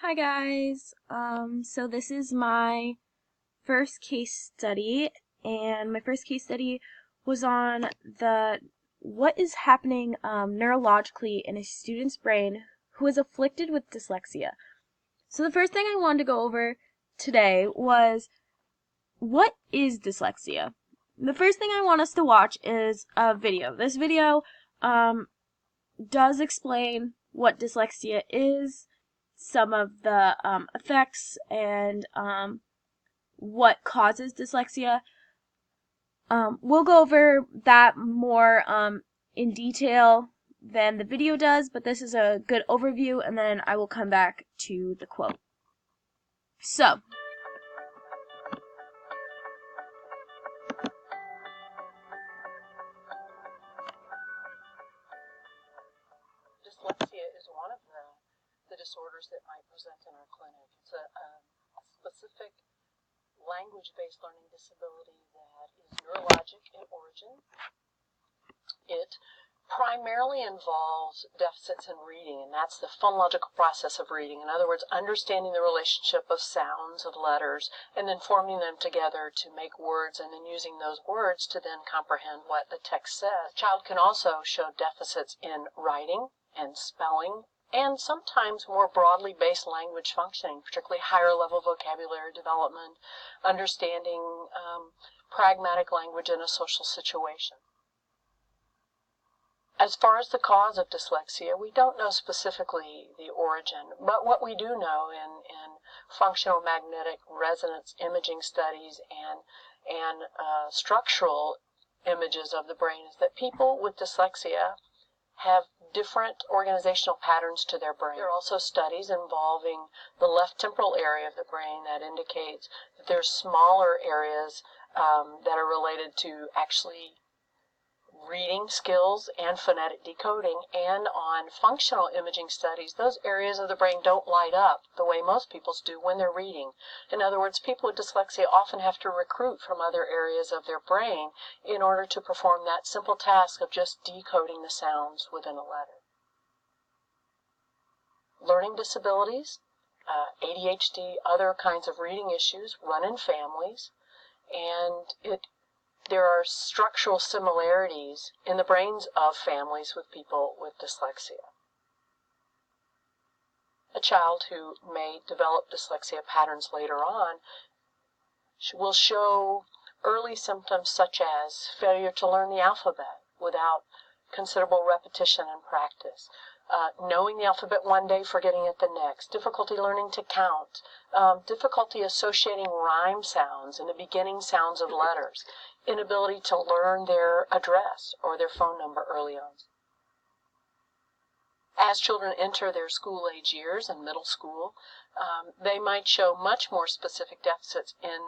Hi guys. So this is my first case study, and my first case study was on what is happening neurologically in a student's brain who is afflicted with dyslexia. So the first thing I wanted to go over today was, what is dyslexia? The first thing I want us to watch is a video. This video does explain what dyslexia is, some of the effects, and what causes dyslexia. We'll go over that more in detail than the video does, but this is a good overview, and then I will come back to the quote. So, dyslexia is one of the disorders that might present in our clinic. It's a specific language-based learning disability that is neurologic in origin. It primarily involves deficits in reading, and that's the phonological process of reading. In other words, understanding the relationship of sounds, of letters, and then forming them together to make words, and then using those words to then comprehend what the text says. The child can also show deficits in writing and spelling, and sometimes more broadly based language functioning, particularly higher level vocabulary development, understanding pragmatic language in a social situation. As far as the cause of dyslexia, we don't know specifically the origin, but what we do know in functional magnetic resonance imaging studies and structural images of the brain is that people with dyslexia have different organizational patterns to their brain. There are also studies involving the left temporal area of the brain that indicates that there's smaller areas that are related to actually reading skills and phonetic decoding, and on functional imaging studies, those areas of the brain don't light up the way most people's do when they're reading. In other words, people with dyslexia often have to recruit from other areas of their brain in order to perform that simple task of just decoding the sounds within a letter. Learning disabilities, ADHD, other kinds of reading issues run in families, and there are structural similarities in the brains of families with people with dyslexia. A child who may develop dyslexia patterns later on will show early symptoms such as failure to learn the alphabet without considerable repetition and practice, knowing the alphabet one day, forgetting it the next, difficulty learning to count, difficulty associating rhyme sounds and the beginning sounds of letters, inability to learn their address or their phone number early on. As children enter their school-age years and middle school, they might show much more specific deficits in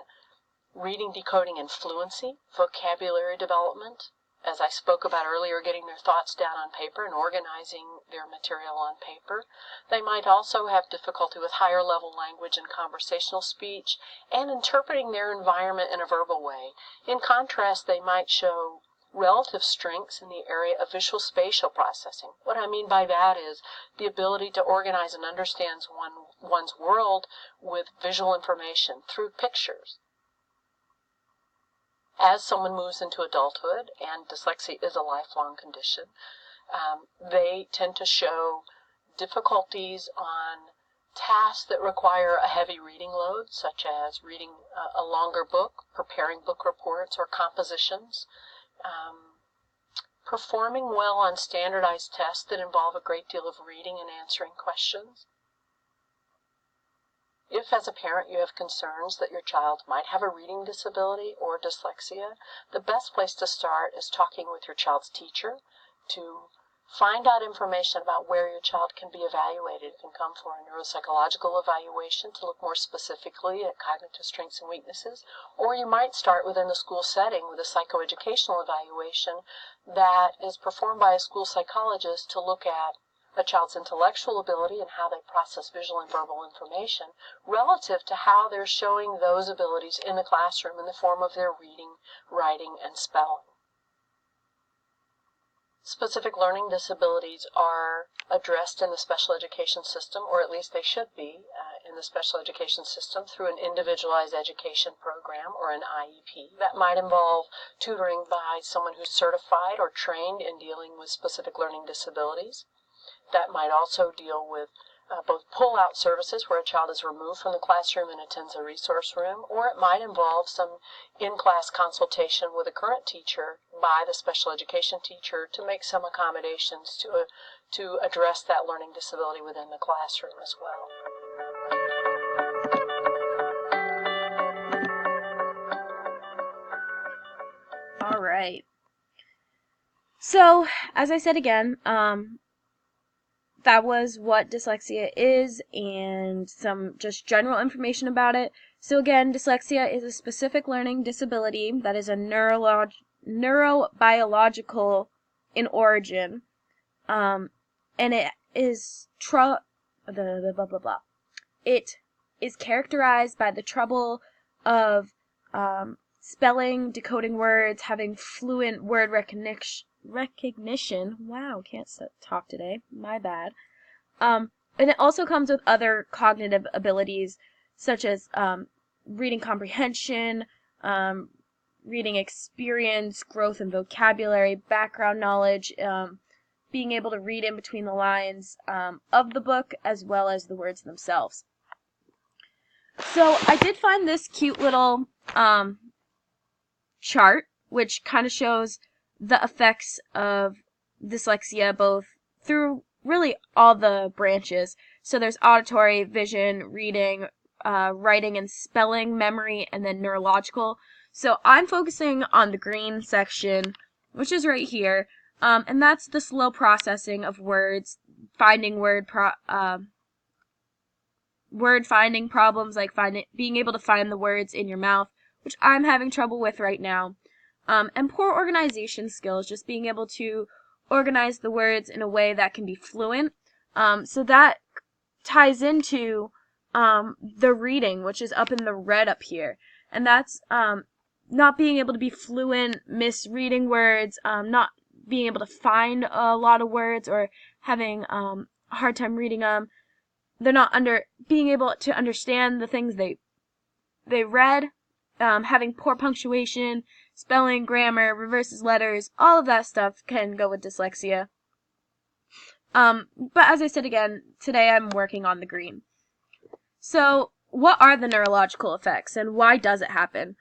reading, decoding, and fluency, vocabulary development, as I spoke about earlier, getting their thoughts down on paper and organizing their material on paper. They might also have difficulty with higher level language and conversational speech and interpreting their environment in a verbal way. In contrast, they might show relative strengths in the area of visual spatial processing. What I mean by that is the ability to organize and understand one's world with visual information through pictures. As someone moves into adulthood, and dyslexia is a lifelong condition, they tend to show difficulties on tasks that require a heavy reading load, such as reading a longer book, preparing book reports or compositions, performing well on standardized tests that involve a great deal of reading and answering questions. If, as a parent, you have concerns that your child might have a reading disability or dyslexia, the best place to start is talking with your child's teacher to find out information about where your child can be evaluated. It can come for a neuropsychological evaluation to look more specifically at cognitive strengths and weaknesses, or you might start within the school setting with a psychoeducational evaluation that is performed by a school psychologist to look at a child's intellectual ability and how they process visual and verbal information relative to how they're showing those abilities in the classroom in the form of their reading, writing, and spelling. Specific learning disabilities are addressed in the special education system, or at least they should be. the special education system through an individualized education program or an IEP. That might involve tutoring by someone who's certified or trained in dealing with specific learning disabilities. That might also deal with both pull-out services where a child is removed from the classroom and attends a resource room, or it might involve some in-class consultation with a current teacher by the special education teacher to make some accommodations to address that learning disability within the classroom as well. All right. So, as I said again, that was what dyslexia is and some just general information about it. So again, dyslexia is a specific learning disability that is a neurobiological in origin, and it is It is characterized by the trouble of spelling, decoding words, having fluent word recognition. Wow, can't talk today. My bad. And it also comes with other cognitive abilities such as reading comprehension, reading experience, growth in vocabulary, background knowledge, being able to read in between the lines of the book as well as the words themselves. So I did find this cute little chart which kind of shows the effects of dyslexia both through really all the branches. So there's auditory, vision, reading, writing and spelling, memory, and then neurological. So I'm focusing on the green section, which is right here, and that's the slow processing of words, finding word finding problems like being able to find the words in your mouth, which I'm having trouble with right now, and poor organization skills, just being able to organize the words in a way that can be fluent. So that ties into the reading, which is up in the red up here, and that's not being able to be fluent, misreading words, not being able to find a lot of words, or having a hard time reading them. They're not being able to understand the things they read, having poor punctuation, spelling, grammar, reverses letters, all of that stuff can go with dyslexia. But as I said again, today I'm working on the green. So, what are the neurological effects and why does it happen?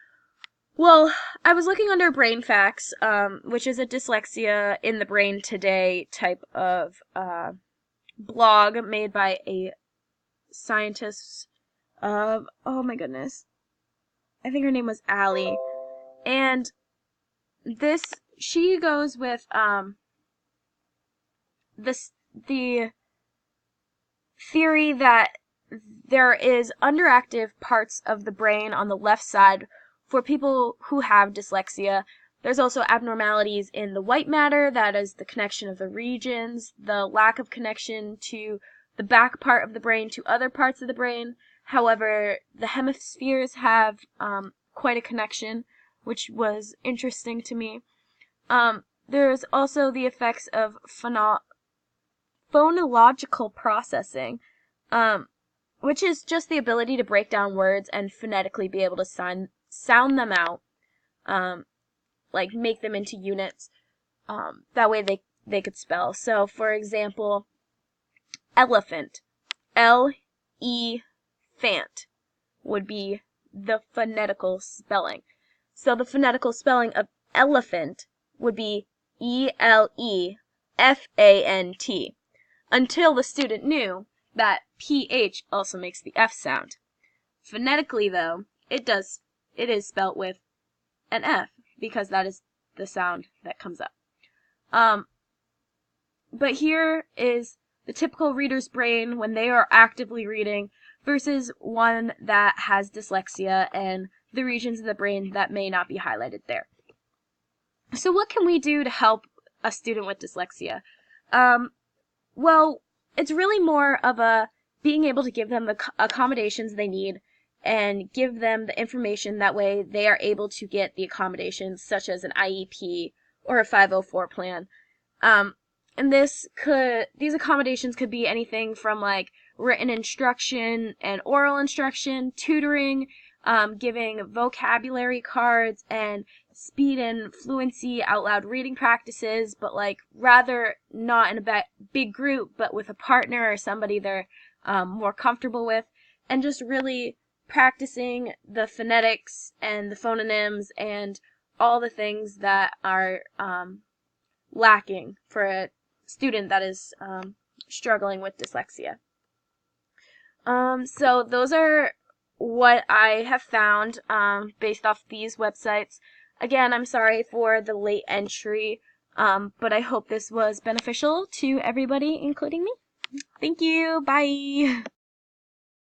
Well, I was looking under Brain Facts, which is a dyslexia in the brain today type of blog made by a scientist of, oh my goodness, I think her name was Allie, and she goes with the theory that there is underactive parts of the brain on the left side for people who have dyslexia. There's also abnormalities in the white matter, that is the connection of the regions, the lack of connection to the back part of the brain to other parts of the brain. However, the hemispheres have quite a connection, which was interesting to me. There's also the effects of phonological processing, which is just the ability to break down words and phonetically be able to sound them out, like make them into units. That way they could spell. So, for example, elephant, L-E-phant, would be the phonetical spelling. So the phonetical spelling of elephant would be E-L-E-F-A-N-T, until the student knew that PH also makes the F sound. Phonetically, though, it is spelt with an F, because that is the sound that comes up. But here is the typical reader's brain when they are actively reading versus one that has dyslexia and the regions of the brain that may not be highlighted there. So what can we do to help a student with dyslexia? Well, it's really more of being able to give them the accommodations they need and give them the information, that way they are able to get the accommodations such as an IEP or a 504 plan. And these accommodations could be anything from like written instruction and oral instruction, tutoring, giving vocabulary cards, and speed and fluency out loud reading practices, but like rather not in a big group, but with a partner or somebody they're more comfortable with, and just really practicing the phonetics and the phononyms and all the things that are lacking for a student that is struggling with dyslexia. So those are what I have found based off these websites. Again, I'm sorry for the late entry, but I hope this was beneficial to everybody, including me. Thank you. Bye.